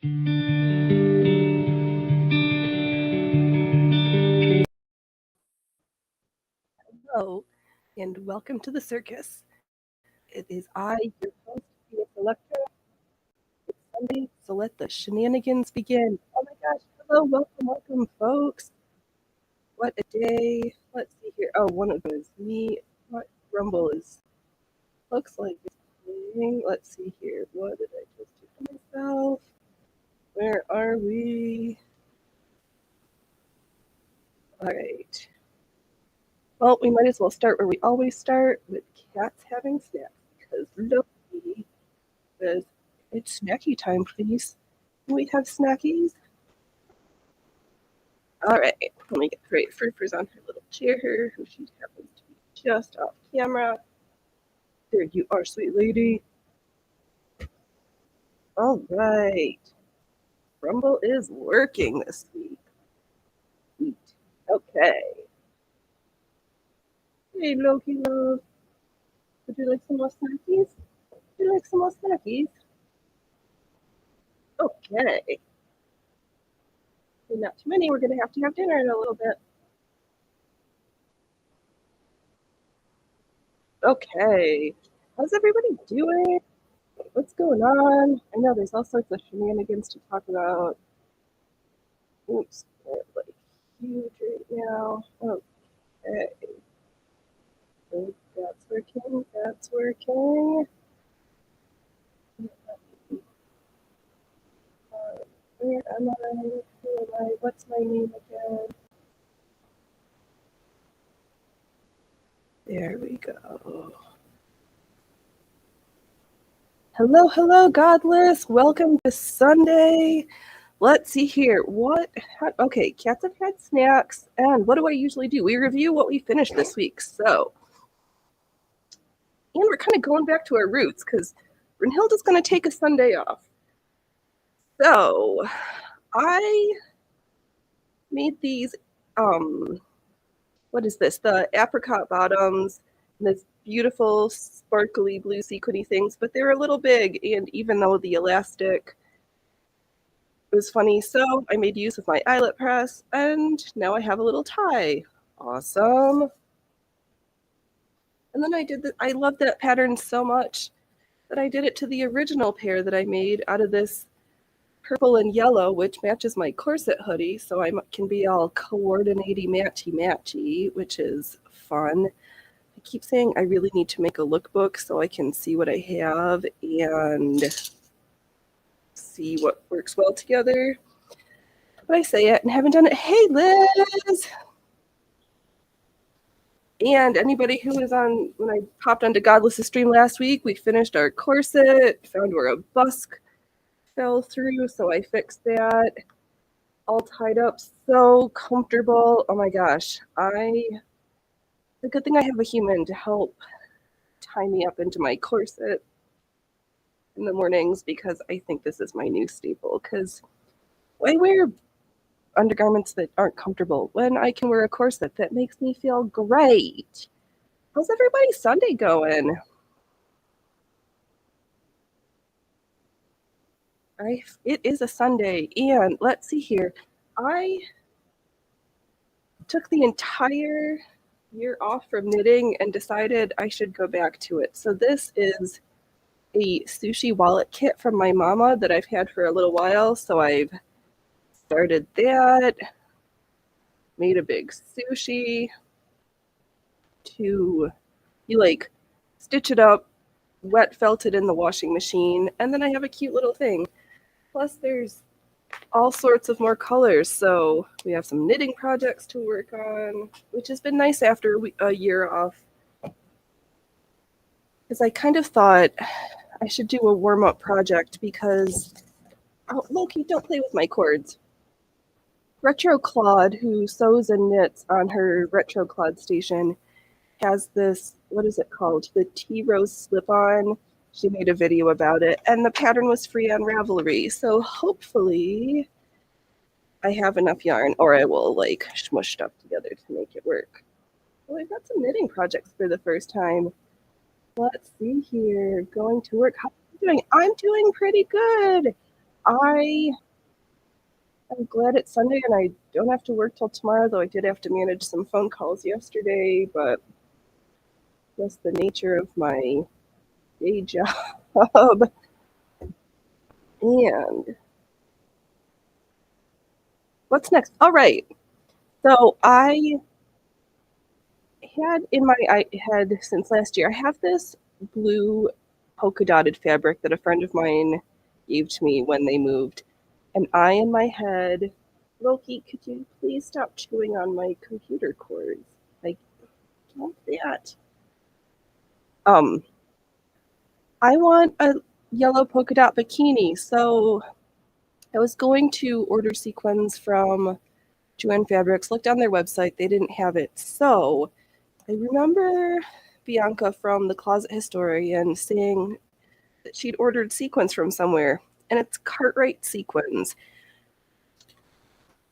Hello, and welcome to the circus. It is I, your host, Phoenix Electra. It's Sunday, so let the shenanigans begin. Oh my gosh, hello, welcome, folks. What a day. Let's see here. Oh, one of them is me. What Rumble is, looks like it's playing. Let's see here. What did I just do to myself? Where are we? All right. Well, we might as well start where we always start, with cats having snacks, because Loki says, it's snacky time, please. Can we have snackies? All right, let me get Great Furfur's on her little chair here, who she happens to be just off camera. There you are, sweet lady. All right. Rumble is working this week. Sweet. Okay. Hey, Loki love. Would you like some more snackies? Would you like some more snackies? Okay. Not too many. We're going to have dinner in a little bit. Okay. How's everybody doing? What's going on? I know there's all sorts of shenanigans to talk about. Oops, they're like huge right now. Okay. So that's working. That's working. Where am I? Who am I? What's my name again? There we go. Hello, Godless. Welcome to Sunday. Let's see here. Okay, cats have had snacks. And what do I usually do? We review what we finished this week. So, and we're kind of going back to our roots because Brunhilde's going to take a Sunday off. So, I made these, what is this? The apricot bottoms, and this beautiful sparkly blue sequiny things, but they're a little big, and even though the elastic was funny, so I made use of my eyelet press, and now I have a little tie. Awesome. And then I love that pattern so much that I did it to the original pair that I made out of this purple and yellow, which matches my corset hoodie, so I can be all coordinating matchy, which is fun. I keep saying I really need to make a lookbook so I can see what I have and see what works well together. But I say it and haven't done it. Hey, Liz! And anybody who was on, when I popped onto Godless's stream last week, we finished our corset, found where a busk fell through, so I fixed that. All tied up, so comfortable. Oh my gosh. It's a good thing I have a human to help tie me up into my corset in the mornings, because I think this is my new staple, because I wear undergarments that aren't comfortable when I can wear a corset that makes me feel great. How's everybody's Sunday going? It is a Sunday, and let's see here. I took the entire year off from knitting and decided I should go back to it. So this is a sushi wallet kit from my mama that I've had for a little while. So I've started that, made a big sushi you like stitch it up, wet felt it in the washing machine, and then I have a cute little thing. Plus there's all sorts of more colors, so we have some knitting projects to work on, which has been nice after a year off. Because I kind of thought I should do a warm-up project because, oh, Loki, don't play with my cords. Retro Claude, who sews and knits on her Retro Claude station, has this, what is it called? The Tea Rose Slip-On. She made a video about it, and the pattern was free on Ravelry. So hopefully I have enough yarn, or I will like smush stuff together to make it work. Well, I've got some knitting projects for the first time. Let's see here. Going to work. How are you doing? I'm doing pretty good. I'm glad it's Sunday and I don't have to work till tomorrow, though I did have to manage some phone calls yesterday, but that's the nature of my day job. And what's next? All right. So I had since last year, I have this blue polka dotted fabric that a friend of mine gave to me when they moved. And I, in my head, Loki, could you please stop chewing on my computer cords? Like, don't that. I want a yellow polka dot bikini. So I was going to order sequins from Joanne Fabrics, looked on their website, they didn't have it. So I remember Bianca from the Closet Historian saying that she'd ordered sequins from somewhere, and it's Cartwright sequins.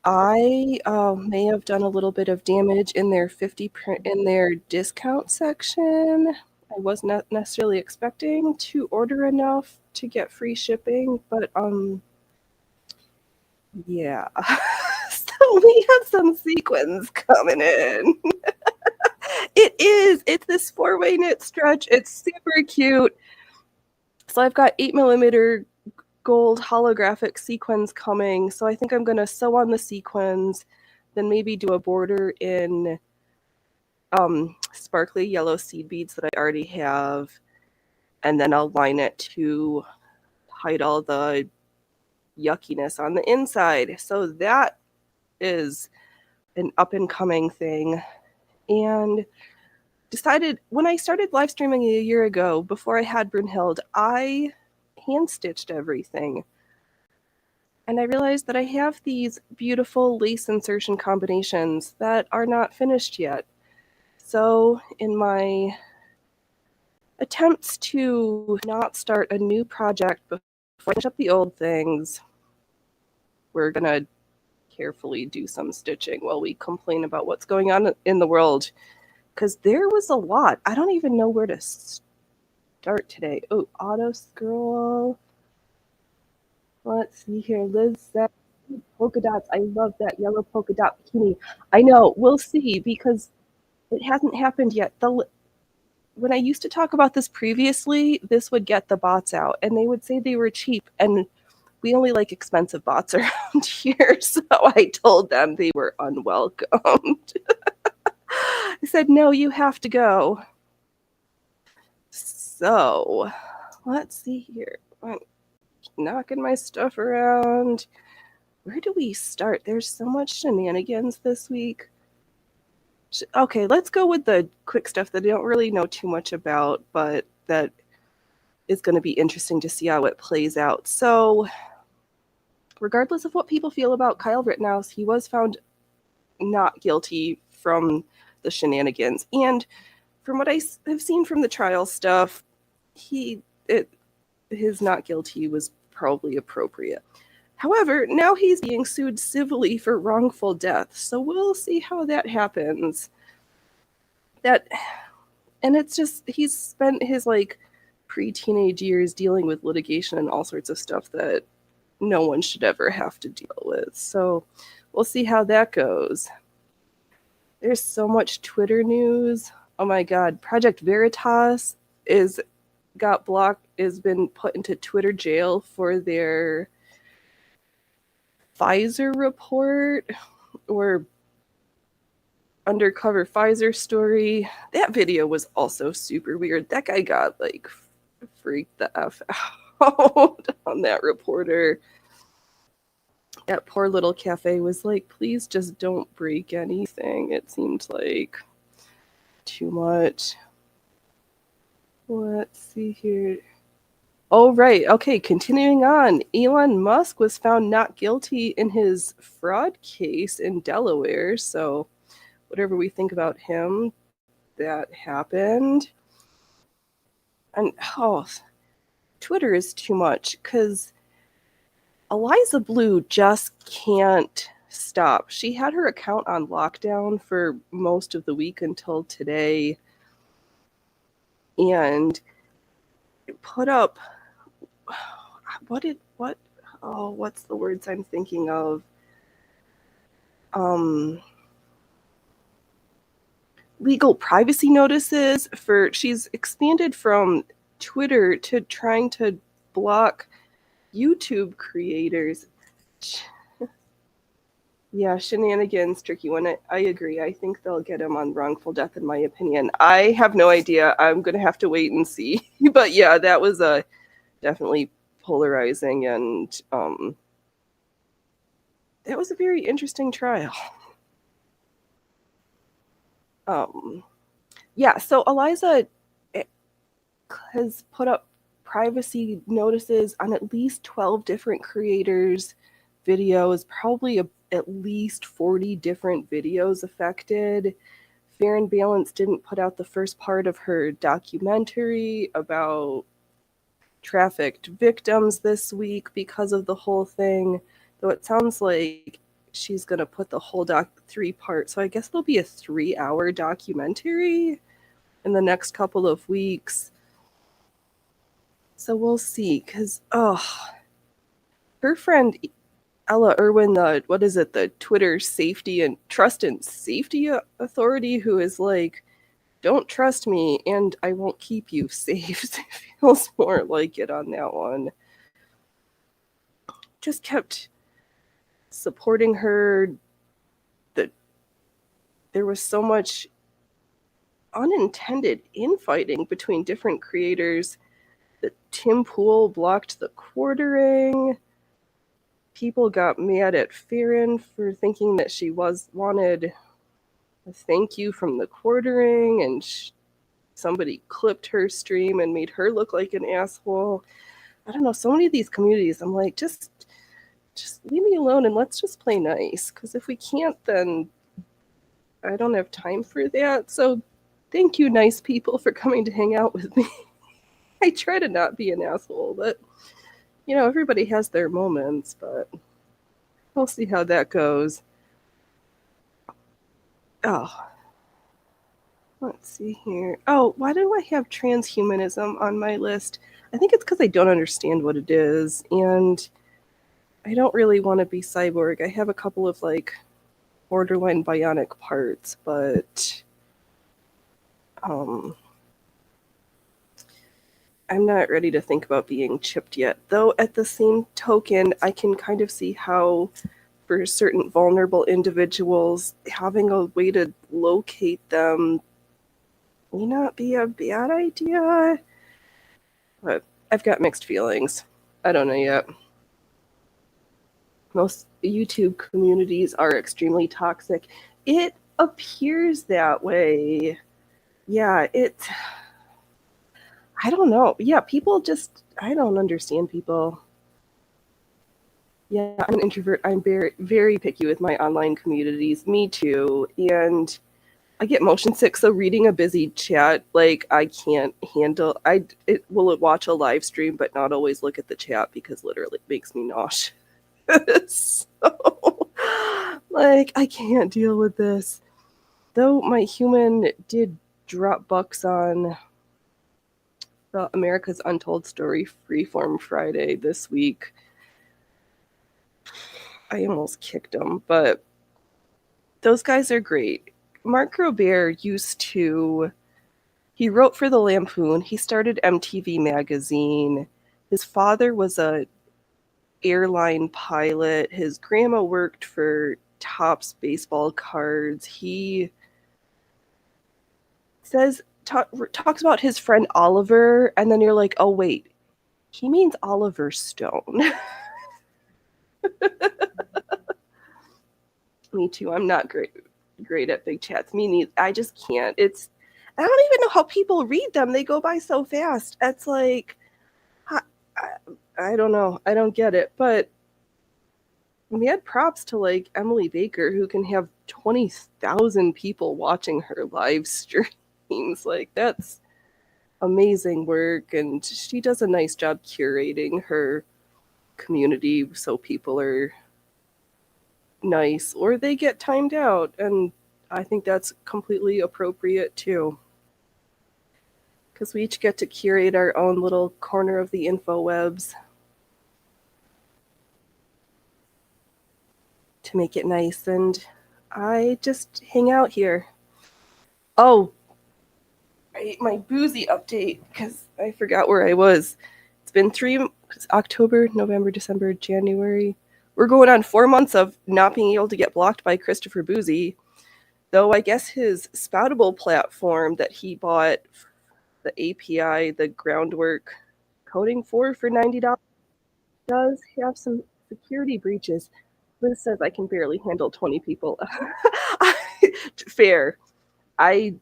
I may have done a little bit of damage in their in their discount section. I was not necessarily expecting to order enough to get free shipping, but yeah. So we have some sequins coming in. It is. It's this 4-way knit stretch. It's super cute. So I've got 8mm gold holographic sequins coming. So I think I'm going to sew on the sequins, then maybe do a border in sparkly yellow seed beads that I already have. And then I'll line it to hide all the yuckiness on the inside. So that is an up and coming thing. And decided when I started live streaming a year ago, before I had Brunhild, I hand stitched everything. And I realized that I have these beautiful lace insertion combinations that are not finished yet. So in my attempts to not start a new project before I finish up the old things, we're going to carefully do some stitching while we complain about what's going on in the world. Because there was a lot. I don't even know where to start today. Oh, auto scroll. Let's see here. Liz said polka dots. I love that yellow polka dot bikini. I know. We'll see because it hasn't happened yet. When I used to talk about this previously, this would get the bots out, and they would say they were cheap, and we only like expensive bots around here. So I told them they were unwelcomed. I said, no, you have to go. So let's see here. I'm knocking my stuff around. Where do we start? There's so much shenanigans this week. Okay, let's go with the quick stuff that I don't really know too much about, but that is going to be interesting to see how it plays out. So regardless of what people feel about Kyle Rittenhouse, he was found not guilty from the shenanigans. And from what I have seen from the trial stuff, his not guilty was probably appropriate. However, now he's being sued civilly for wrongful death, so we'll see how that happens. And it's just, he's spent his pre-teenage years dealing with litigation and all sorts of stuff that no one should ever have to deal with. So we'll see how that goes. There's so much Twitter news. Oh my God, Project Veritas has been put into Twitter jail for their Pfizer report or undercover Pfizer story. That video was also super weird. That guy got freaked the F out on that reporter. That poor little cafe was like, please just don't break anything. It seemed like too much. Let's see here. Oh, right. Okay, continuing on. Elon Musk was found not guilty in his fraud case in Delaware. So whatever we think about him, that happened. And Twitter is too much because Eliza Blue just can't stop. She had her account on lockdown for most of the week until today and put up what oh, what's the words I'm thinking of? Legal privacy notices for, she's expanded from Twitter to trying to block YouTube creators. Yeah, shenanigans, tricky one. I agree. I think they'll get him on wrongful death, in my opinion. I have no idea. I'm going to have to wait and see. But yeah, that was definitely polarizing, and that was a very interesting trial. Yeah, so Eliza has put up privacy notices on at least 12 different creators' videos, probably at least 40 different videos affected. Fair and Balance didn't put out the first part of her documentary about trafficked victims this week because of the whole thing, though it sounds like she's going to put the whole 3-part. So I guess there'll be a 3-hour documentary in the next couple of weeks. So we'll see, because, her friend Ella Irwin, the Twitter safety and trust and safety authority, who is like, don't trust me and I won't keep you safe. It feels more like it on that one. Just kept supporting her. That there was so much unintended infighting between different creators. That Tim Pool blocked the quartering. People got mad at Farron for thinking that she wanted a thank you from the quartering, and somebody clipped her stream and made her look like an asshole. I don't know, so many of these communities, I'm like, just leave me alone and let's just play nice, because if we can't, then I don't have time for that. So thank you, nice people, for coming to hang out with me. I try to not be an asshole, but everybody has their moments, but we'll see how that goes. Oh, let's see here. Oh, why do I have transhumanism on my list? I think it's because I don't understand what it is, and I don't really want to be cyborg. I have a couple of borderline bionic parts, but I'm not ready to think about being chipped yet. Though at the same token, I can kind of see how for certain vulnerable individuals, having a way to locate them may not be a bad idea. But I've got mixed feelings. I don't know yet. Most YouTube communities are extremely toxic. It appears that way. Yeah, I don't know. Yeah, people just, I don't understand people. Yeah, I'm an introvert. I'm very, very picky with my online communities. Me too. And I get motion sick, so reading a busy chat, I can't handle. It will watch a live stream, but not always look at the chat, because literally it makes me nauseous. So, I can't deal with this. Though my human did drop bucks on the America's Untold Story Freeform Friday this week. I almost kicked him, but those guys are great. Mark Robert he wrote for the Lampoon. He started MTV Magazine. His father was a airline pilot. His grandma worked for Topps baseball cards. He talks about his friend Oliver, and then you're like, oh wait, he means Oliver Stone. Me too. I'm not great at big chats. Me neither. I just can't. I don't even know how people read them. They go by so fast. It's like, I don't know. I don't get it. But mad props to Emily Baker, who can have 20,000 people watching her live streams. That's amazing work, and she does a nice job curating her community so people are nice or they get timed out, and I think that's completely appropriate too, because we each get to curate our own little corner of the infowebs. to make it nice, and I just hang out here. Oh, my boozy update, because I forgot where I was. It's been October, November, December, January. We're going on 4 months of not being able to get blocked by Christopher Boozy. Though I guess his Spoutable platform that he bought the API, the groundwork coding for $90 does have some security breaches. Liz says I can barely handle 20 people. Fair. I'm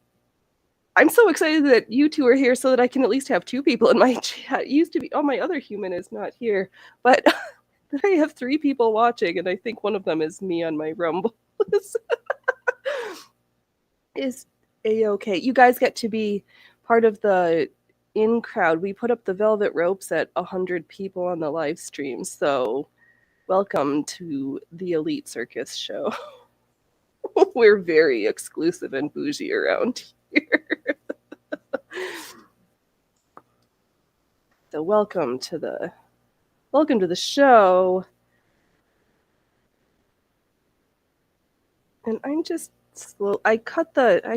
so excited that you two are here so that I can at least have 2 people in my chat. It used to be, oh, my other human is not here. But I have 3 people watching, and I think one of them is me on my Rumble. Is A-okay. You guys get to be part of the in crowd. We put up the velvet ropes at 100 people on the live stream, so welcome to the Elite Circus show. We're very exclusive and bougie around here. So welcome to the show. And I'm just slow. I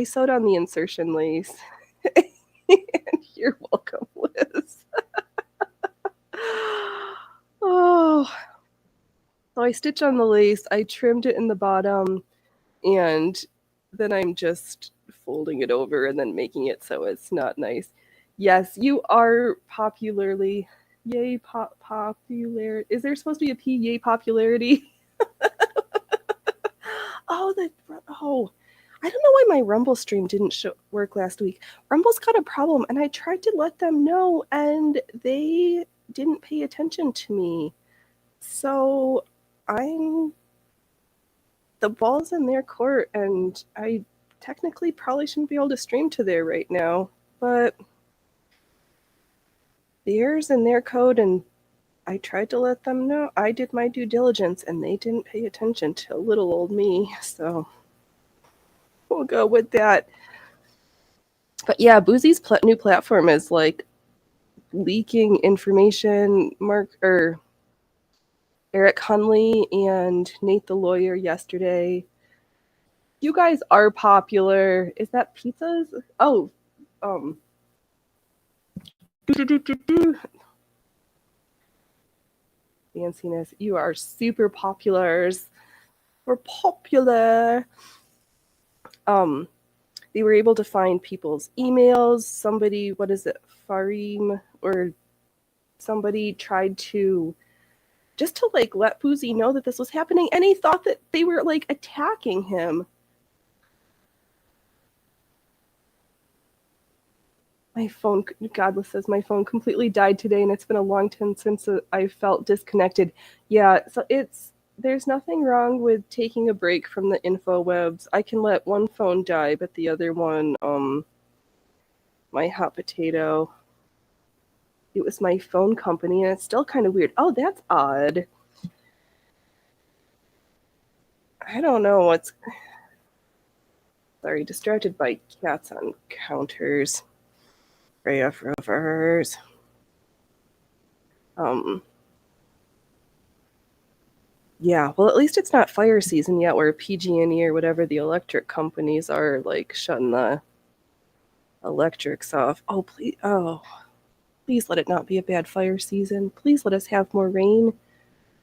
sewed on the insertion lace. And you're welcome, Liz. Oh. So I stitch on the lace, I trimmed it in the bottom, and then I'm just folding it over and then making it so it's not nice. Yes, you are popularly, yay, popular. Is there supposed to be a P, yay, popularity? I don't know why my Rumble stream didn't work last week. Rumble's got a problem, and I tried to let them know, and they didn't pay attention to me. So the ball's in their court, and I technically probably shouldn't be able to stream to there right now, but the error's in their code, and I tried to let them know. I did my due diligence, and they didn't pay attention to little old me, so we'll go with that. But yeah, Boozy's new platform is like leaking information. Eric Hunley and Nate the lawyer yesterday. You guys are popular. Is that pizzas? Oh, fanciness. You are super populars. We're popular. They were able to find people's emails. Somebody, what is it, Farim, or somebody tried to just to like let Boozy know that this was happening, and he thought that they were like attacking him. My phone, Godless says, my phone completely died today, and it's been a long time since I felt disconnected. Yeah, so there's nothing wrong with taking a break from the infowebs. I can let one phone die, but the other one, my hot potato, it was my phone company, and it's still kind of weird. Oh, that's odd. I don't know what's... Sorry, distracted by cats on counters. AF rovers. Yeah, well, at least it's not fire season yet where PG&E or whatever the electric companies are like shutting the electrics off. Oh, please let it not be a bad fire season. Please let us have more rain.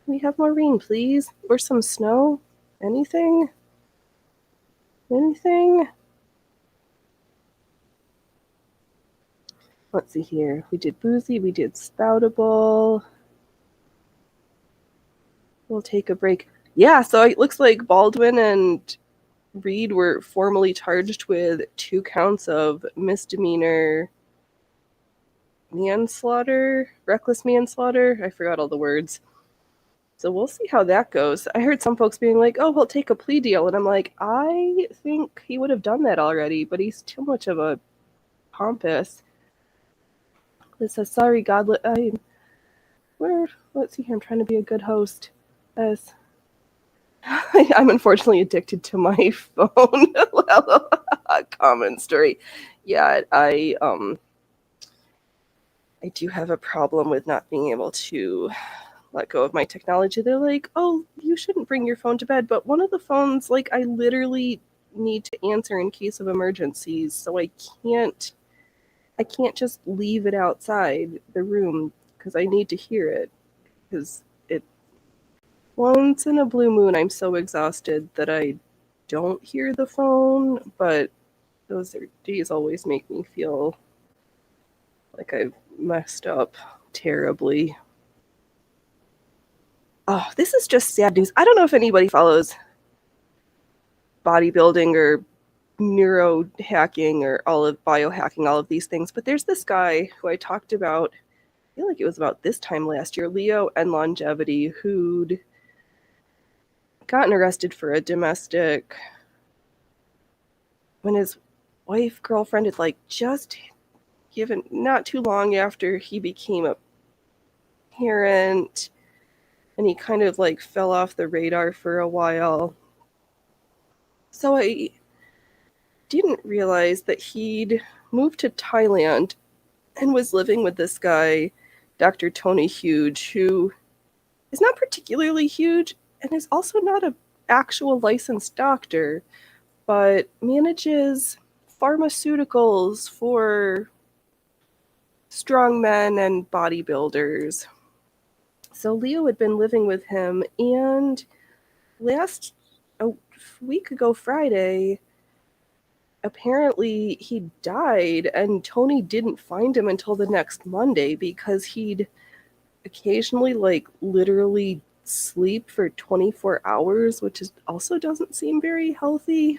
Can we have more rain, please? Or some snow? Anything? Let's see here. We did Boozy, we did Spoutable. We'll take a break. Yeah, so it looks like Baldwin and Reed were formally charged with 2 counts of misdemeanor manslaughter, reckless manslaughter. I forgot all the words. So we'll see how that goes. I heard some folks being like, oh, he'll take a plea deal. And I'm like, I think he would have done that already, but he's too much of a pompous. It says, sorry, Godlet. Let's see here. I'm trying to be a good host. I'm unfortunately addicted to my phone. Well, common story. Yeah, I do have a problem with not being able to let go of my technology. They're like, oh, you shouldn't bring your phone to bed. But one of the phones, like, I literally need to answer in case of emergencies. So I can't just leave it outside the room because I need to hear it. Because it, once in a blue moon, I'm so exhausted that I don't hear the phone. But those days always make me feel like I've messed up terribly. Oh, this is just sad news. I don't know if anybody follows bodybuilding or neuro hacking or all of biohacking, all of these things, but there's this guy who I talked about, I feel like it was about this time last year, Leo and Longevity, who'd gotten arrested for a domestic when his wife, girlfriend had like just given, not too long after he became a parent, and he kind of like fell off the radar for a while. So I didn't realize that he'd moved to Thailand and was living with this guy, Dr. Tony Huge, who is not particularly huge and is also not an actual licensed doctor, but manages pharmaceuticals for strong men and bodybuilders. So Leo had been living with him, and a week ago Friday, apparently he died, and Tony didn't find him until the next Monday because he'd occasionally like literally sleep for 24 hours, which also doesn't seem very healthy.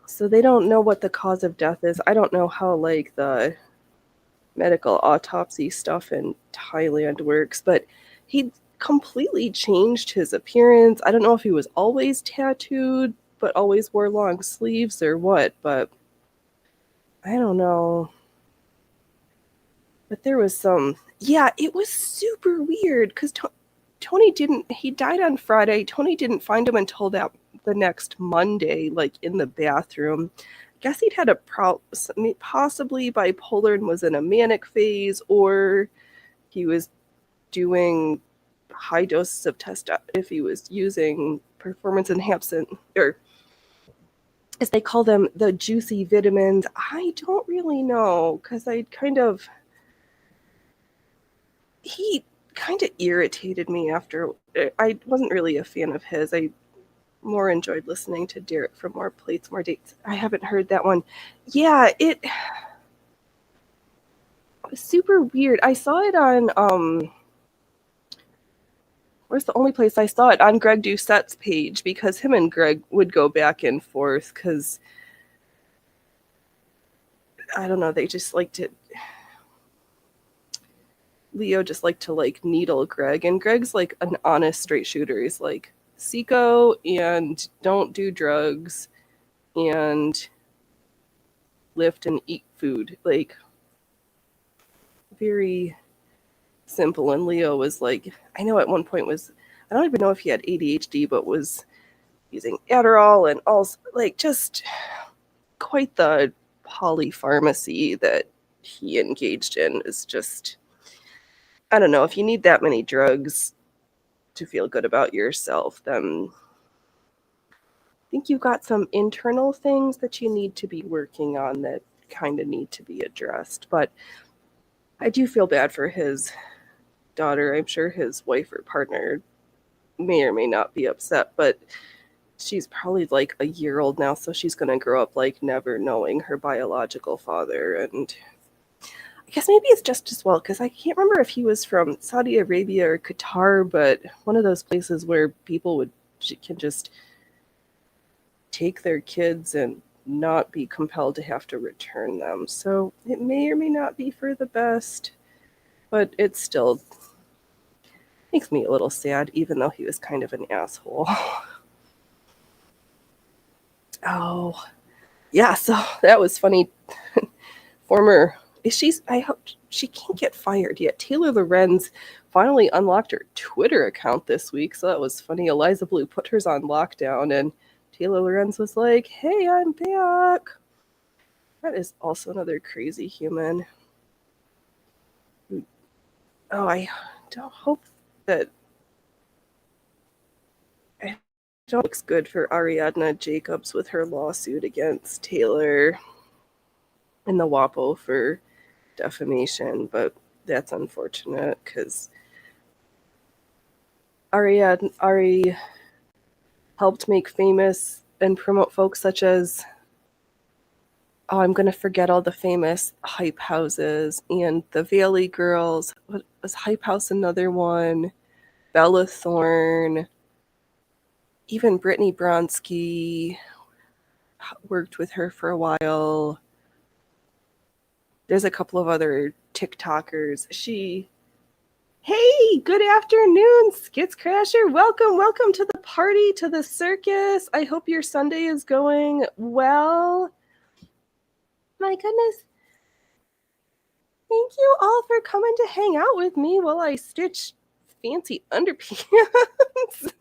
So they don't know what the cause of death is. I don't know how like the medical autopsy stuff in Thailand works, but he completely changed his appearance. I don't know if he was always tattooed but always wore long sleeves or what, but I don't know. But there was it was super weird because he died on Friday. Tony didn't find him until the next Monday, like in the bathroom. I guess he'd had possibly bipolar and was in a manic phase, or he was doing high doses of if he was using performance enhancement, or as they call them, the juicy vitamins. I don't really know because he kind of irritated me after. I wasn't really a fan of his. I more enjoyed listening to Derek from More Plates, More Dates. I haven't heard that one. Yeah, it was super weird. I saw it on where's the only place I saw it? On Greg Doucette's page, because him and Greg would go back and forth because I don't know, they just like to Leo just liked to like needle Greg, and Greg's like an honest straight shooter. He's like Seco and don't do drugs and lift and eat food, like very simple. And Leo was like, I know at one point I don't even know if he had ADHD, but was using Adderall and also like just quite the polypharmacy that he engaged in is just, I don't know, if you need that many drugs to feel good about yourself, then I think you've got some internal things that you need to be working on that kind of need to be addressed. But I do feel bad for his daughter. I'm sure his wife or partner may or may not be upset, but she's probably like a year old now, so she's going to grow up like never knowing her biological father. And I guess maybe it's just as well, because I can't remember if he was from Saudi Arabia or Qatar, but one of those places where people can just take their kids and not be compelled to have to return them. So it may or may not be for the best, but it still makes me a little sad, even though he was kind of an asshole. Oh, yeah, so that was funny. I hope she can't get fired yet. Taylor Lorenz finally unlocked her Twitter account this week, so that was funny. Eliza Blue put hers on lockdown, and Taylor Lorenz was like, hey, I'm back. That is also another crazy human. Oh, I don't hope that it looks good for Ariadna Jacobs with her lawsuit against Taylor and the WAPO for defamation, but that's unfortunate because Ari helped make famous and promote folks such as, oh, I'm going to forget all the famous hype houses and the Valley Girls. What was Hype House another one? Bella Thorne, even Brittany Bronsky worked with her for a while. There's a couple of other TikTokers. Hey, good afternoon, Skits Crasher. Welcome to the party, to the circus. I hope your Sunday is going well. My goodness. Thank you all for coming to hang out with me while I stitch fancy underpants.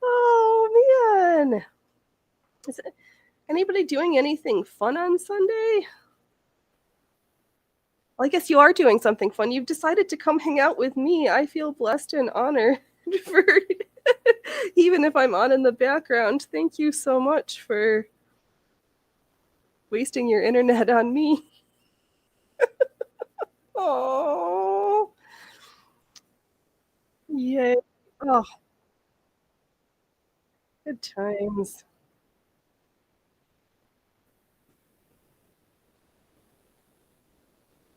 Oh, man. Is anybody doing anything fun on Sunday? Well, I guess you are doing something fun. You've decided to come hang out with me. I feel blessed and honored for even if I'm on in the background. Thank you so much for wasting your internet on me. Oh, yay. Oh, good times.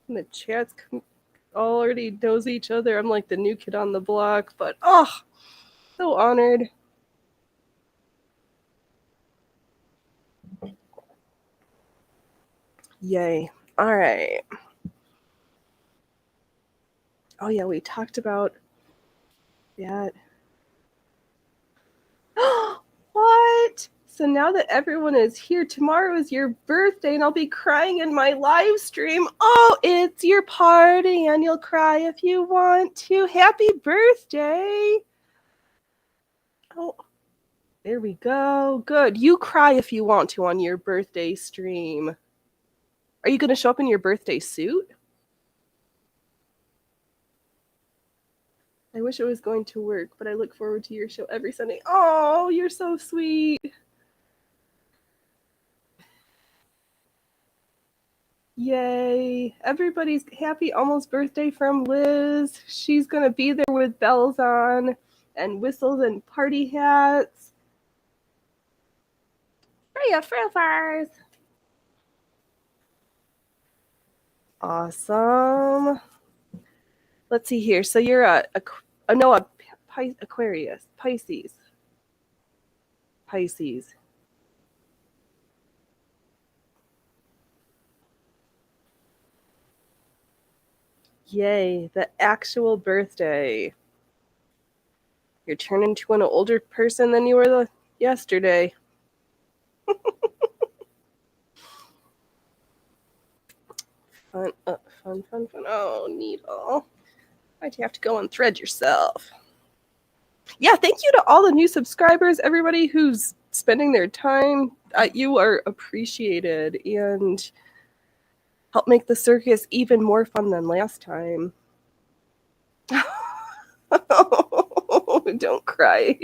And the chats already knows each other. I'm like the new kid on the block, but oh, so honored. Yay. All right. Oh, yeah, we talked about that. What? So now that everyone is here, tomorrow is your birthday and I'll be crying in my live stream. Oh, it's your party and you'll cry if you want to. Happy birthday. Oh, there we go. Good. You cry if you want to on your birthday stream. Are you going to show up in your birthday suit? I wish it was going to work, but I look forward to your show every Sunday. Oh, you're so sweet. Yay. Everybody's happy almost birthday from Liz. She's going to be there with bells on and whistles and party hats. Freya Frillfars. Awesome. Let's see here. So you're a Aquarius. Pisces. Yay, the actual birthday. You're turning into an older person than you were yesterday. Fun. Oh, needle. Why'd you have to go and thread yourself? Yeah, thank you to all the new subscribers, everybody who's spending their time. You are appreciated and help make the circus even more fun than last time. Don't cry.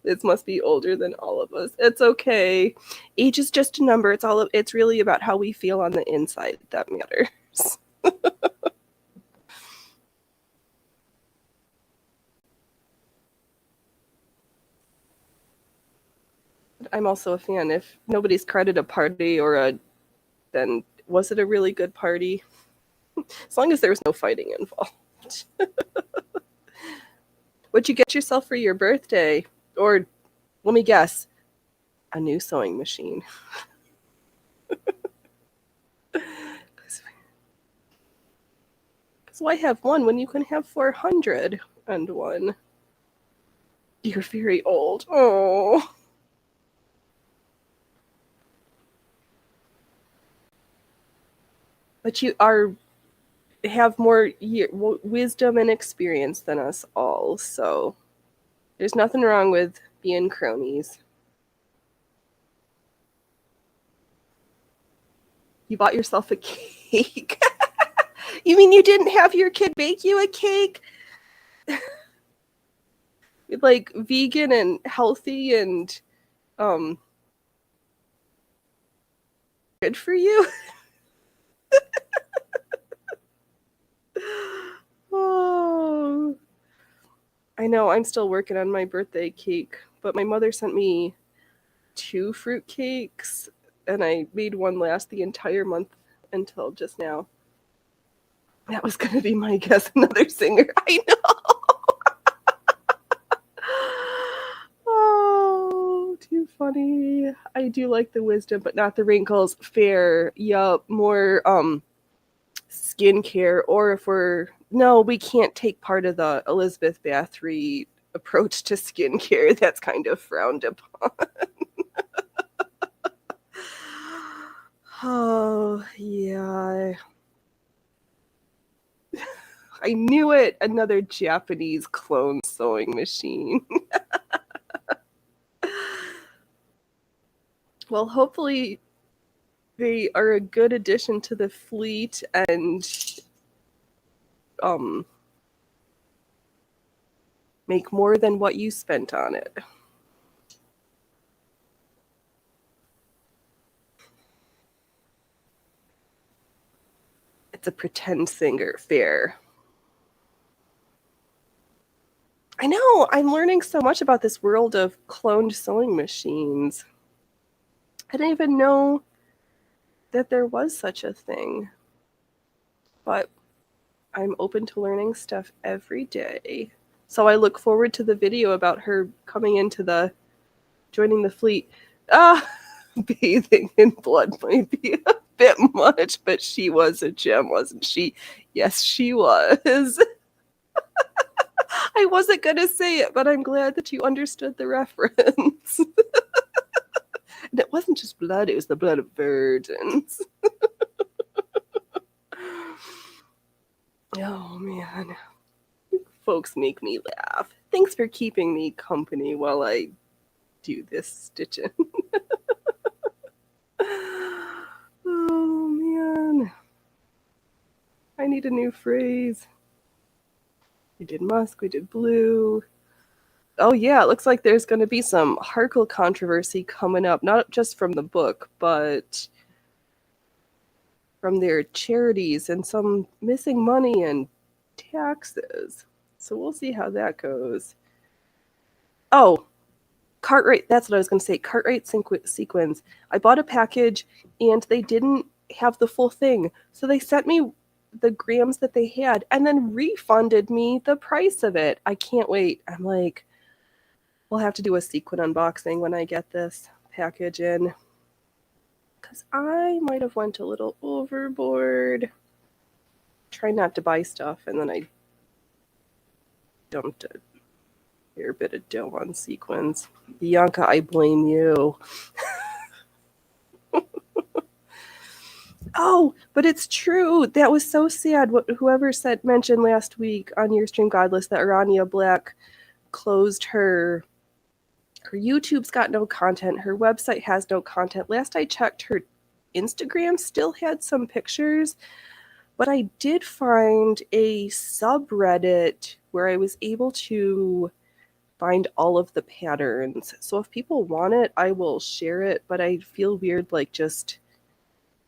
This must be older than all of us. It's okay. Age is just a number. It's really about how we feel on the inside that matters. I'm also a fan. If nobody's cried at a party then was it a really good party? As long as there was no fighting involved. What'd you get yourself for your birthday? Or, let me guess, a new sewing machine. So why have one when you can have 401? You're very old. Oh. But you have more wisdom and experience than us all, so there's nothing wrong with being cronies. You bought yourself a cake. You mean you didn't have your kid bake you a cake? Like vegan and healthy and good for you? Oh, I know, I'm still working on my birthday cake, but my mother sent me 2 fruit cakes, and I made one last the entire month until just now. That was going to be my guess, another singer. I know. Oh, too funny. I do like the wisdom, but not the wrinkles. Fair. Yup. More skincare, or if we can't take part of the Elizabeth Bathory approach to skincare. That's kind of frowned upon. Oh, yeah. I knew it. Another Japanese clone sewing machine. Well, hopefully they are a good addition to the fleet and make more than what you spent on it. It's a pretend singer. Fair. I know. I'm learning so much about this world of cloned sewing machines. I didn't even know that there was such a thing. But I'm open to learning stuff every day. So I look forward to the video about her coming into joining the fleet. Bathing in blood might be a bit much, but she was a gem, wasn't she? Yes, she was. I wasn't going to say it, but I'm glad that you understood the reference. And it wasn't just blood, it was the blood of virgins. Oh, man. Folks make me laugh. Thanks for keeping me company while I do this stitching. Oh, man. I need a new phrase. We did musk, we did blue. Oh, yeah, it looks like there's going to be some Harkle controversy coming up, not just from the book, but from their charities and some missing money and taxes. So we'll see how that goes. Oh, Cartwright, that's what I was going to say. Cartwright sequins. I bought a package and they didn't have the full thing. So they sent me the grams that they had and then refunded me the price of it. I can't wait. I'm like, we'll have to do a sequin unboxing when I get this package in. Because I might have went a little overboard. Try not to buy stuff and then I dumped a fair bit of dough on sequins. Bianca, I blame you. Oh, but it's true. That was so sad. Whoever mentioned last week on Your Stream Godless that Arania Black closed her YouTube's got no content. Her website has no content. Last I checked, her Instagram still had some pictures, but I did find a subreddit where I was able to find all of the patterns. So if people want it, I will share it, but I feel weird like just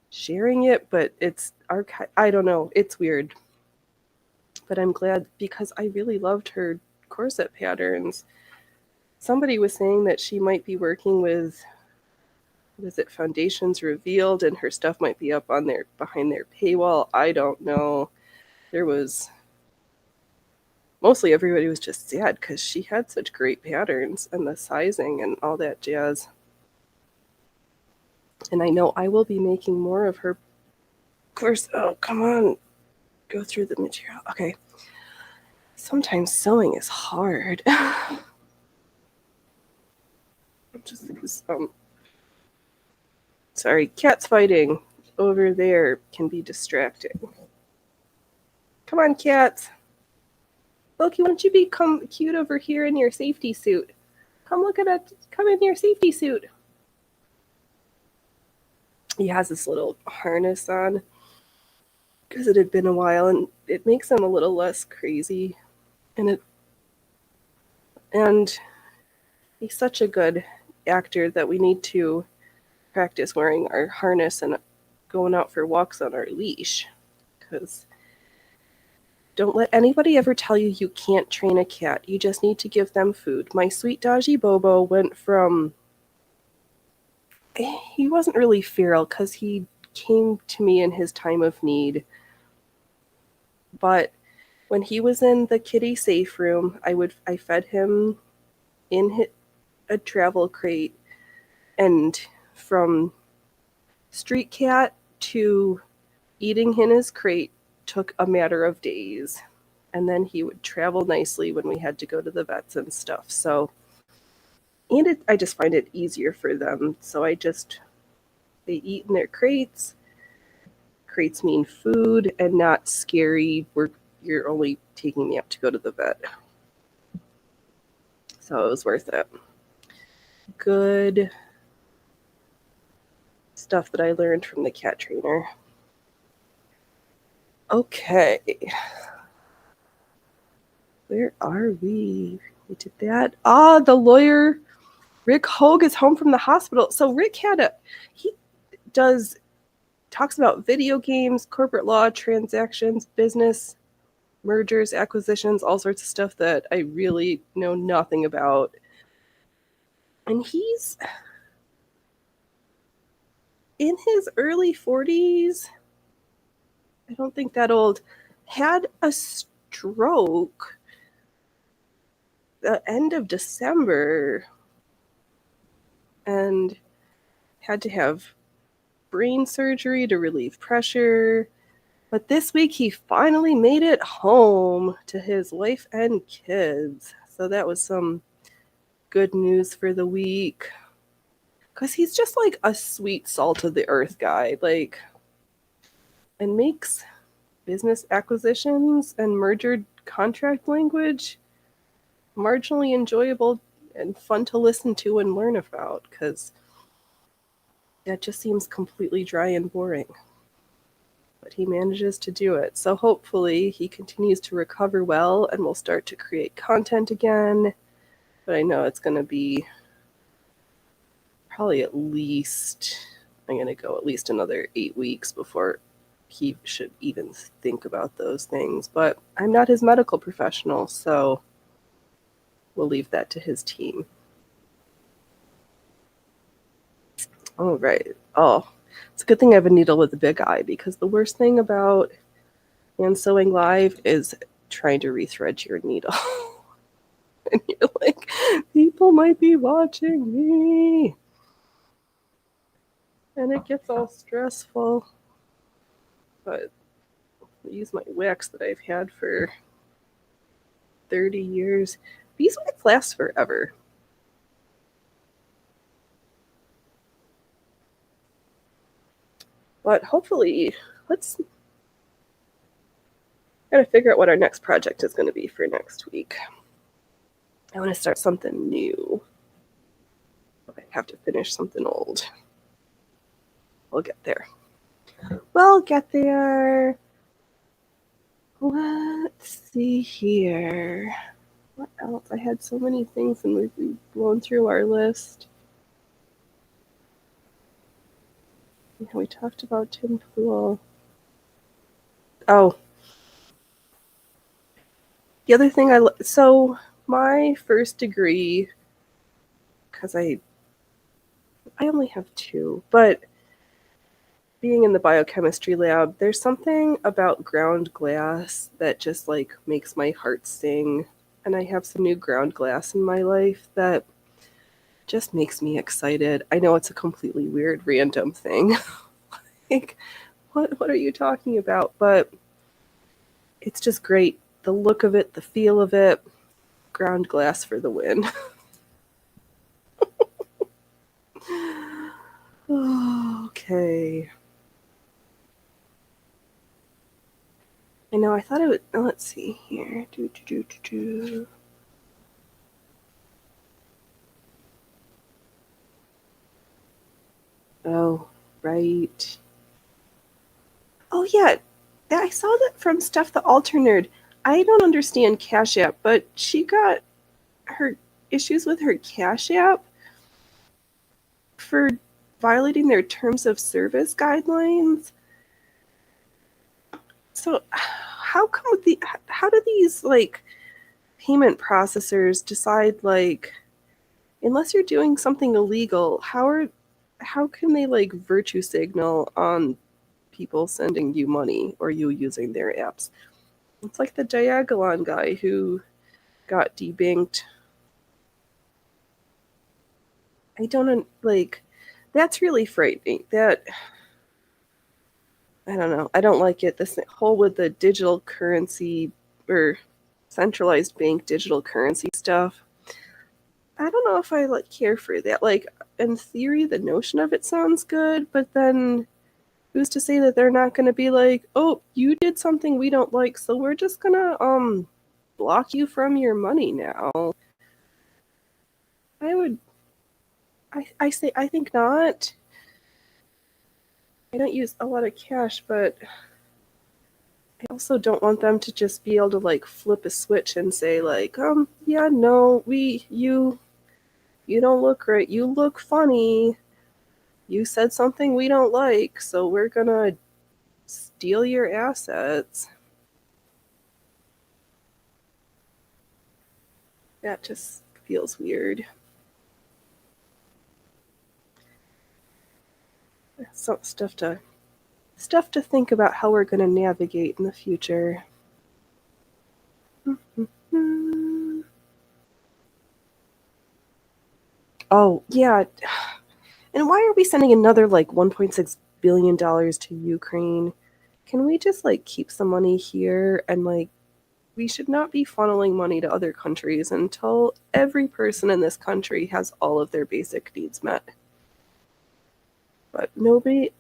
sharing it, but it's archive. I don't know. It's weird. But I'm glad because I really loved her corset patterns. Somebody was saying that she might be working with, Foundations Revealed, and her stuff might be up on behind their paywall. I don't know. Mostly everybody was just sad because she had such great patterns and the sizing and all that jazz. And I know I will be making more of her course. Oh, come on. Go through the material. Okay. Sometimes sewing is hard. Sorry, cats fighting over there can be distracting. Come on, cats. Loki, why don't you become cute over here in your safety suit? Come look at it. Come in your safety suit. He has this little harness on. because it had been a while, and it makes him a little less crazy. And he's such a good actor that we need to practice wearing our harness and going out for walks on our leash, because don't let anybody ever tell you you can't train a cat. You just need to give them food. My sweet Dodgy Bobo went from, he wasn't really feral because he came to me in his time of need, but when he was in the kitty safe room, I fed him in a travel crate, and from street cat to eating in his crate took a matter of days. And then he would travel nicely when we had to go to the vets and stuff. So, and I just find it easier for them. So they eat in their crates. Crates mean food and not scary. You're only taking me out to go to the vet. So it was worth it. Good stuff that I learned from the cat trainer. Okay. Where are we? We did that. The lawyer, Rick Hogue, is home from the hospital. So Rick he talks about video games, corporate law, transactions, business, mergers, acquisitions, all sorts of stuff that I really know nothing about. And he's in his early 40s. I don't think that old. Had a stroke the end of December and had to have brain surgery to relieve pressure. But this week he finally made it home to his wife and kids. So that was some good news for the week. Because he's just like a sweet salt of the earth guy. Like, and makes business acquisitions and merger contract language marginally enjoyable and fun to listen to and learn about, because that just seems completely dry and boring. But he manages to do it. So hopefully he continues to recover well and will start to create content again. But I know it's going to be probably I'm going to go at least another 8 weeks before he should even think about those things. But I'm not his medical professional, so we'll leave that to his team. All right. Oh, it's a good thing I have a needle with a big eye, because the worst thing about hand sewing live is trying to rethread your needle. And you're like, people might be watching me. And it gets all stressful. But I use my wax that I've had for 30 years. Beeswax lasts forever. But hopefully, let's gotta figure out what our next project is going to be for next week. I want to start something new. I have to finish something old. We'll get there. We'll get there. Let's see here. What else? I had so many things and we've blown through our list. Yeah, we talked about Tim Pool. Oh. The other thing so my first degree, because I only have 2, but being in the biochemistry lab, there's something about ground glass that just like makes my heart sing. And I have some new ground glass in my life that just makes me excited. I know it's a completely weird, random thing. Like, what are you talking about? But it's just great. The look of it, the feel of it, ground glass for the win. Okay. I know, I thought it would, let's see here. Oh, right. Oh, yeah. Yeah, I saw that from Steph the Alter Nerd. I don't understand Cash App, but she got her issues with her Cash App for violating their terms of service guidelines. So how do these like payment processors decide, like, unless you're doing something illegal, how can they like virtue signal on people sending you money or you using their apps? It's like the Diagolon guy who got debanked. I don't like that's really frightening. That I don't know. I don't like it. This whole with the digital currency or centralized bank digital currency stuff. I don't know if I like care for that. Like in theory, the notion of it sounds good, but then who's to say that they're not going to be like, "Oh, you did something we don't like, so we're just gonna block you from your money now." I would. I say I think not. I don't use a lot of cash, but I also don't want them to just be able to like flip a switch and say like, yeah, no, you don't look right. You look funny. You said something we don't like, so we're gonna steal your assets. That just feels weird. Some stuff to think about how we're gonna navigate in the future. Oh yeah, and why are we sending another like $1.6 billion to Ukraine? Can we just like keep some money here and like we should not be funneling money to other countries until every person in this country has all of their basic needs met. But nobody,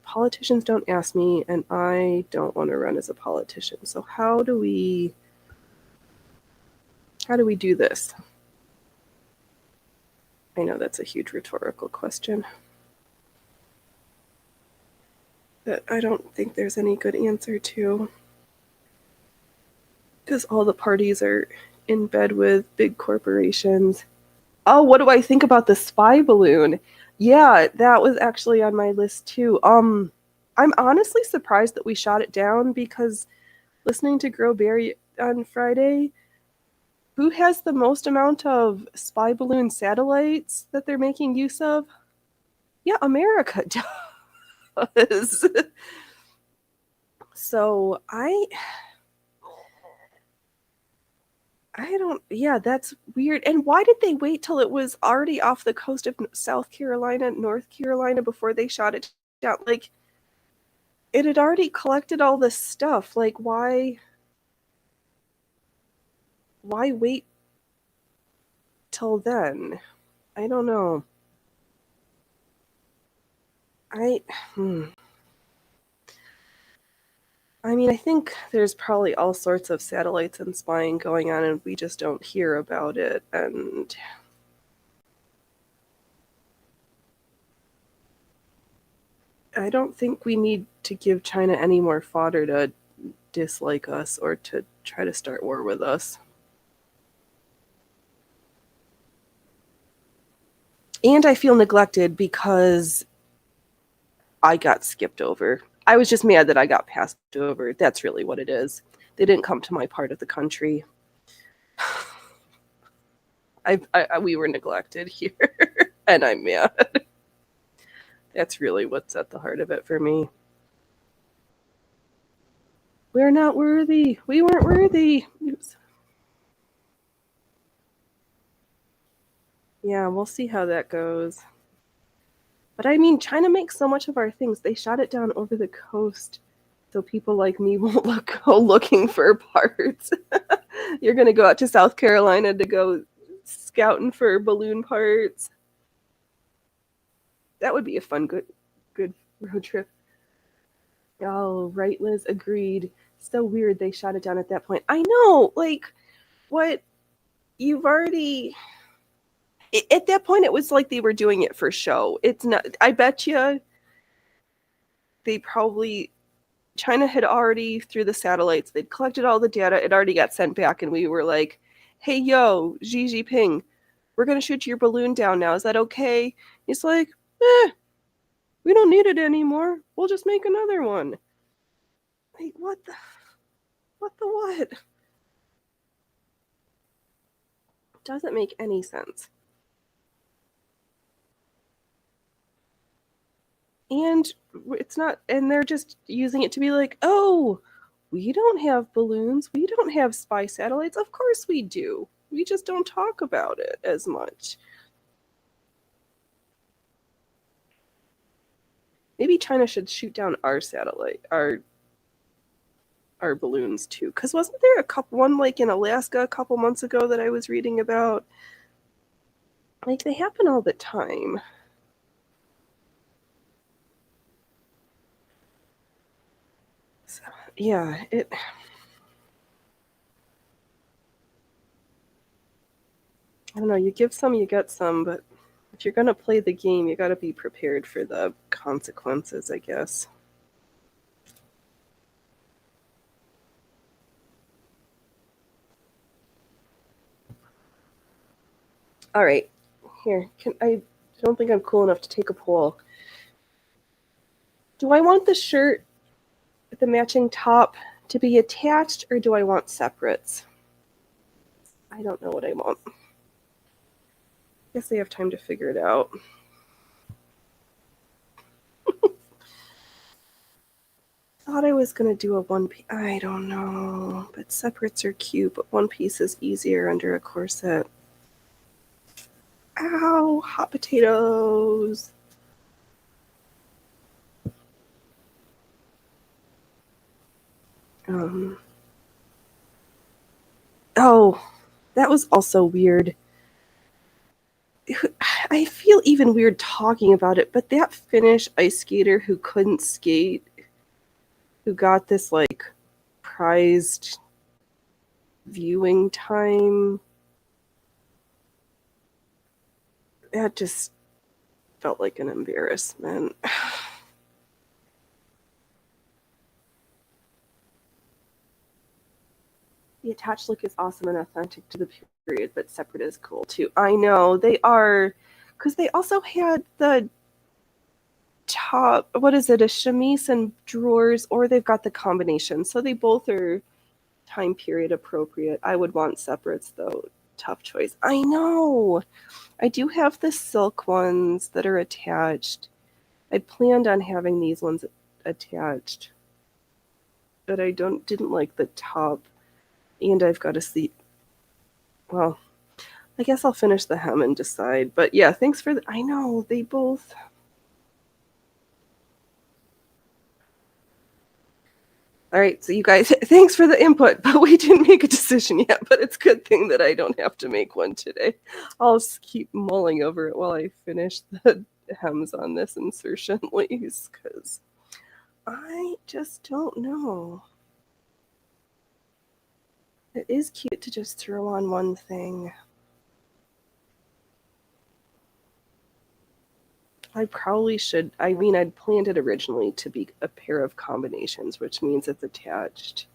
politicians don't ask me, and I don't want to run as a politician. So how do we do this? I know that's a huge rhetorical question, that I don't think there's any good answer to, because all the parties are in bed with big corporations. Oh, what do I think about the spy balloon? Yeah, that was actually on my list too. I'm honestly surprised that we shot it down, because listening to Grow Berry on Friday, who has the most amount of spy balloon satellites that they're making use of? Yeah, America does. So I don't, yeah, that's weird. And why did they wait till it was already off the coast of South Carolina, North Carolina before they shot it down? Like, it had already collected all this stuff. Like, why wait till then? I don't know. I hmm. I mean, I think there's probably all sorts of satellites and spying going on, and we just don't hear about it. And I don't think we need to give China any more fodder to dislike us or to try to start war with us. And I feel neglected because I got skipped over. I was just mad that I got passed over. That's really what it is. They didn't come to my part of the country. We were neglected here, and I'm mad. That's really what's at the heart of it for me. We're not worthy. We weren't worthy. Oops. Yeah, we'll see how that goes. But I mean, China makes so much of our things. They shot it down over the coast, so people like me won't go looking for parts. You're gonna go out to South Carolina to go scouting for balloon parts. That would be a fun, good road trip. Oh, right, Liz, agreed. So weird they shot it down at that point. I know, like, what you've already. At that point, it was like they were doing it for show. It's not. I bet you they probably China had already, through the satellites, they'd collected all the data. It already got sent back, and we were like, hey, yo, Xi Jinping, we're going to shoot your balloon down now. Is that okay? He's like, we don't need it anymore. We'll just make another one. Like, what the what? Doesn't make any sense. And it's not, and they're just using it to be like, oh, we don't have balloons. We don't have spy satellites. Of course we do. We just don't talk about it as much. Maybe China should shoot down our satellite, our balloons too. Because wasn't there one like in Alaska a couple months ago that I was reading about? Like, they happen all the time. So, yeah, I don't know, you give some, you get some, but if you're going to play the game, you got to be prepared for the consequences, I guess. All right, here. I don't think I'm cool enough to take a poll. Do I want the shirt with the matching top to be attached, or do I want separates? I don't know what I want. Guess I have time to figure it out. Thought I was gonna do a one piece. I don't know, but separates are cute, but one piece is easier under a corset. Ow, hot potatoes. Oh, that was also weird. I feel even weird talking about it, but that Finnish ice skater who couldn't skate, who got this like prized viewing time, that just felt like an embarrassment. The attached look is awesome and authentic to the period, but separate is cool too. I know, they are, because they also had the top, what is it, a chemise and drawers, or they've got the combination. So they both are time period appropriate. I would want separates though. Tough choice. I know. I do have the silk ones that are attached. I planned on having these ones attached, but I didn't like the top. And I've got to see. Well, I guess I'll finish the hem and decide. But yeah, thanks for I know, they both. All right, so you guys, thanks for the input, but we didn't make a decision yet. But it's a good thing that I don't have to make one today. I'll just keep mulling over it while I finish the hems on this insertion lace, because I just don't know. It is cute to just throw on one thing. I probably should. I mean, I'd planned it originally to be a pair of combinations, which means it's attached.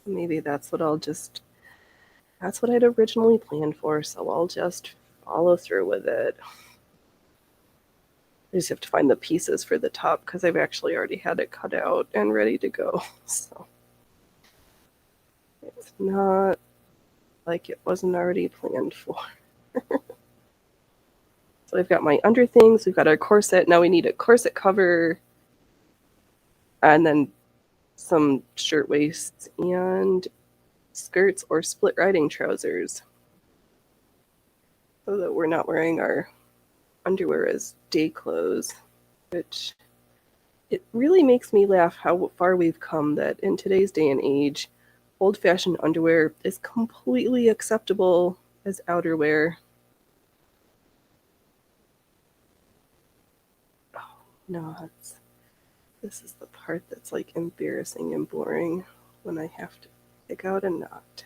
Maybe that's what that's what I'd originally planned for, so I'll just follow through with it. I just have to find the pieces for the top because I've actually already had it cut out and ready to go. So it's not like it wasn't already planned for. So we've got my under things, we've got our corset. Now we need a corset cover and then some shirt waists and skirts or split riding trousers so that we're not wearing our underwear as day clothes, which it really makes me laugh how far we've come that in today's day and age, old-fashioned underwear is completely acceptable as outerwear. Oh, no, this is the part that's like embarrassing and boring when I have to pick out a knot.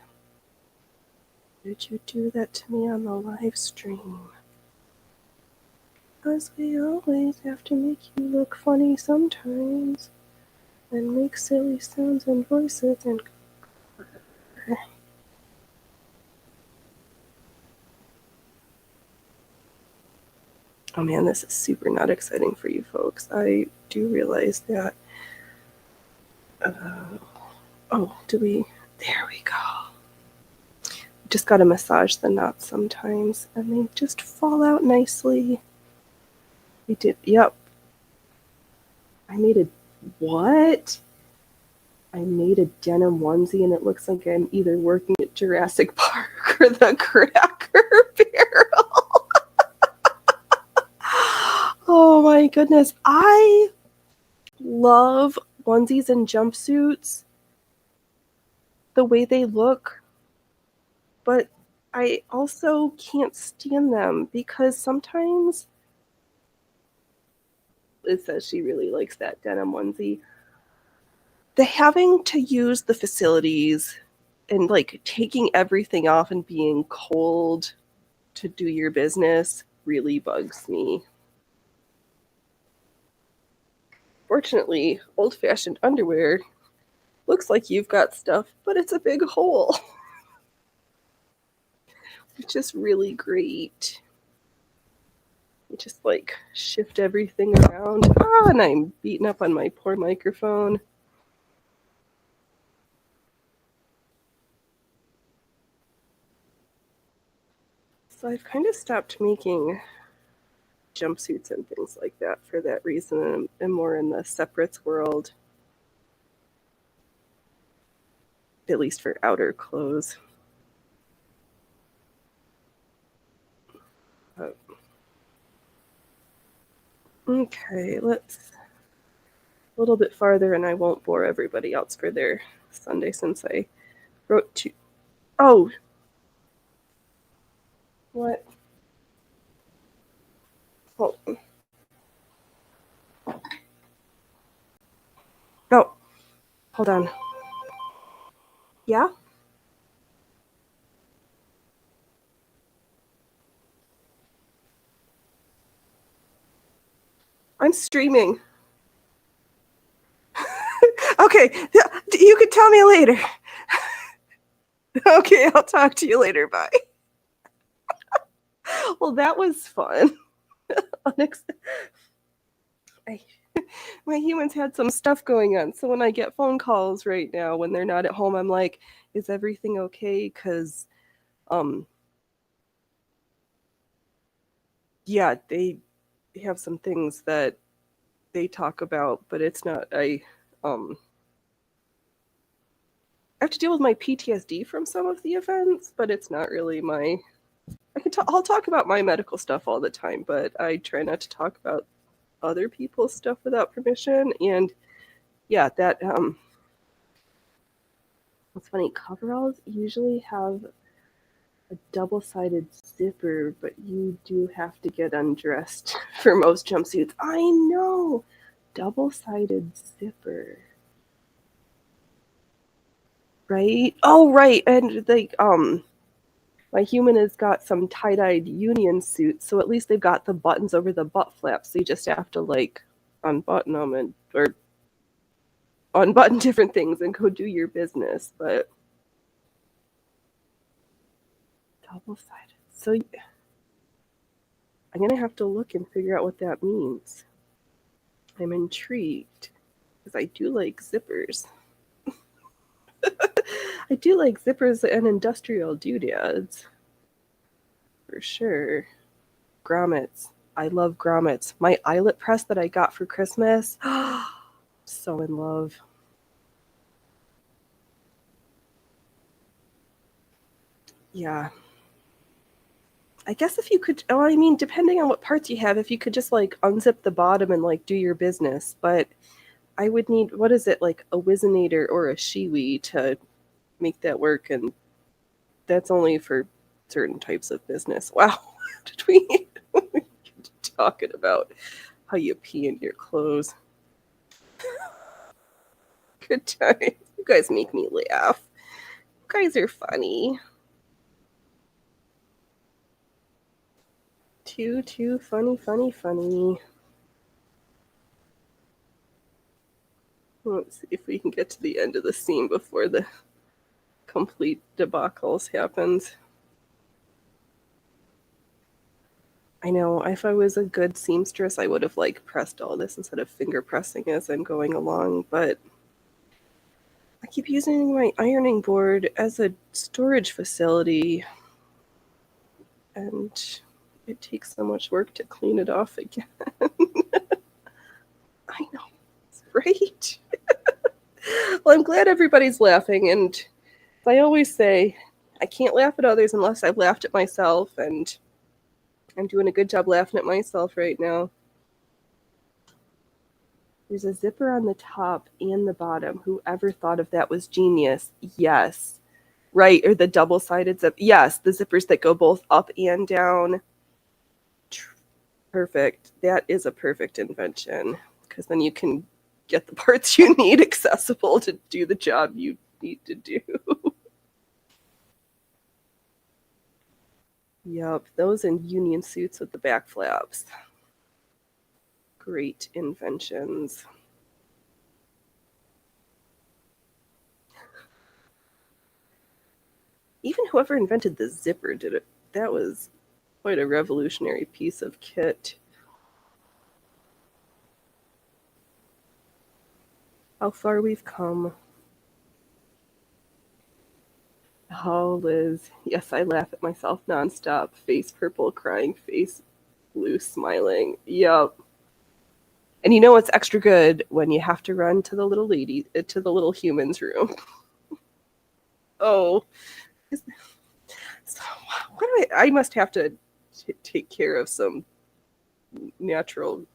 Did you do that to me on the live stream? Because we always have to make you look funny sometimes. and make silly sounds and voices and oh man, this is super not exciting for you folks. I do realize that. Oh, do we? There we go. Just gotta massage the knots sometimes, and they just fall out nicely. We did. Yep. I made a what? I made a denim onesie, and it looks like I'm either working at Jurassic Park or the Cracker Barrel. Oh my goodness. I love onesies and jumpsuits, the way they look, but I also can't stand them because sometimes it says she really likes that denim onesie. The having to use the facilities and like taking everything off and being cold to do your business really bugs me. Fortunately, old-fashioned underwear looks like you've got stuff, but it's a big hole, which is really great. You just like shift everything around. Ah, and I'm beating up on my poor microphone. So I've kind of stopped making jumpsuits and things like that for that reason. I'm more in the separates world, at least for outer clothes. Okay, let's a little bit farther, and I won't bore everybody else for their Sunday since I wrote to. Oh, what? Oh, no, hold on. Yeah, I'm streaming. Okay, you could tell me later. Okay, I'll talk to you later. Bye. Well, that was fun. I, my humans had some stuff going on, so when I get phone calls right now when they're not at home, I'm like, "Is everything okay?" Because, um, yeah, they have some things that they talk about, but it's not. I have to deal with my PTSD from some of the events, but it's not really my. I'll talk about my medical stuff all the time, but I try not to talk about other people's stuff without permission. And yeah, that it's funny. Coveralls usually have a double-sided zipper, but you do have to get undressed for most jumpsuits. I know, double-sided zipper, right? Oh, right, and like my human has got some tie-dyed union suits, so at least they've got the buttons over the butt flaps. So you just have to like unbutton them and or unbutton different things and go do your business. But double-sided. So I'm gonna have to look and figure out what that means. I'm intrigued because I do like zippers. I do like zippers and industrial doodads for sure. Grommets. I love grommets. My eyelet press that I got for Christmas. So in love. Yeah. I guess if you could, oh, I mean, depending on what parts you have, if you could just like unzip the bottom and like do your business. But I would need, what is it, like a Wizinator or a Shiwi to make that work. And that's only for certain types of business. Wow. Did we get talking about how you pee in your clothes? Good time. You guys make me laugh. You guys are funny. Too funny. Let's see if we can get to the end of the seam before the complete debacles happens. I know, if I was a good seamstress, I would have like pressed all this instead of finger pressing as I'm going along, but I keep using my ironing board as a storage facility, and it takes so much work to clean it off again. I know, right? Well, I'm glad everybody's laughing, and as I always say, I can't laugh at others unless I've laughed at myself, and I'm doing a good job laughing at myself right now. There's a zipper on the top and the bottom. Whoever thought of that was genius. Yes. Right, or the double-sided zip. Yes, the zippers that go both up and down. Perfect. That is a perfect invention, because then you can get the parts you need accessible to do the job you need to do. Yep, those in union suits with the back flaps. Great inventions. Even whoever invented the zipper did it. That was quite a revolutionary piece of kit. How far we've come. Oh, Liz. Yes, I laugh at myself nonstop. Face purple, crying, face blue, smiling. Yup. And you know what's extra good? When you have to run to the little lady, to the little human's room. Oh. So, what do I must have to take care of some natural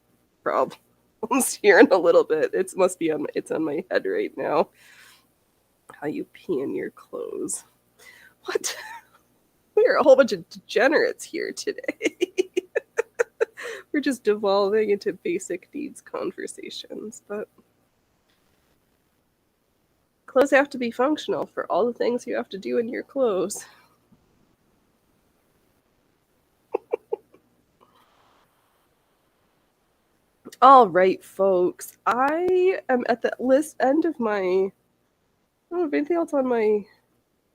problems here in a little bit. It must be on, it's on my head right now. How you pee in your clothes. What? We're a whole bunch of degenerates here today. We're just devolving into basic needs conversations, but clothes have to be functional for all the things you have to do in your clothes. All right, folks. I am at the end of my, I don't have anything else on my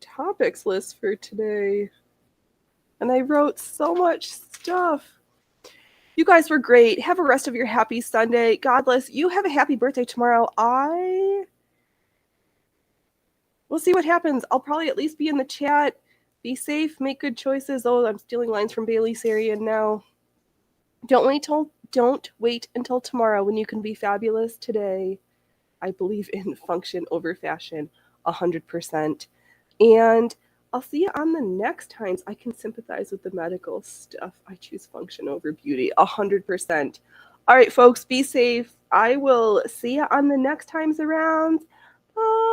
topics list for today. And I wrote so much stuff. You guys were great. Have a rest of your happy Sunday. God bless. You have a happy birthday tomorrow. We'll see what happens. I'll probably at least be in the chat. Be safe. Make good choices. Oh, I'm stealing lines from Bailey Sarian now. Don't wait until tomorrow when you can be fabulous today. I believe in function over fashion 100%. And I'll see you on the next times. I can sympathize with the medical stuff. I choose function over beauty 100%. All right, folks, be safe. I will see you on the next times around. Bye.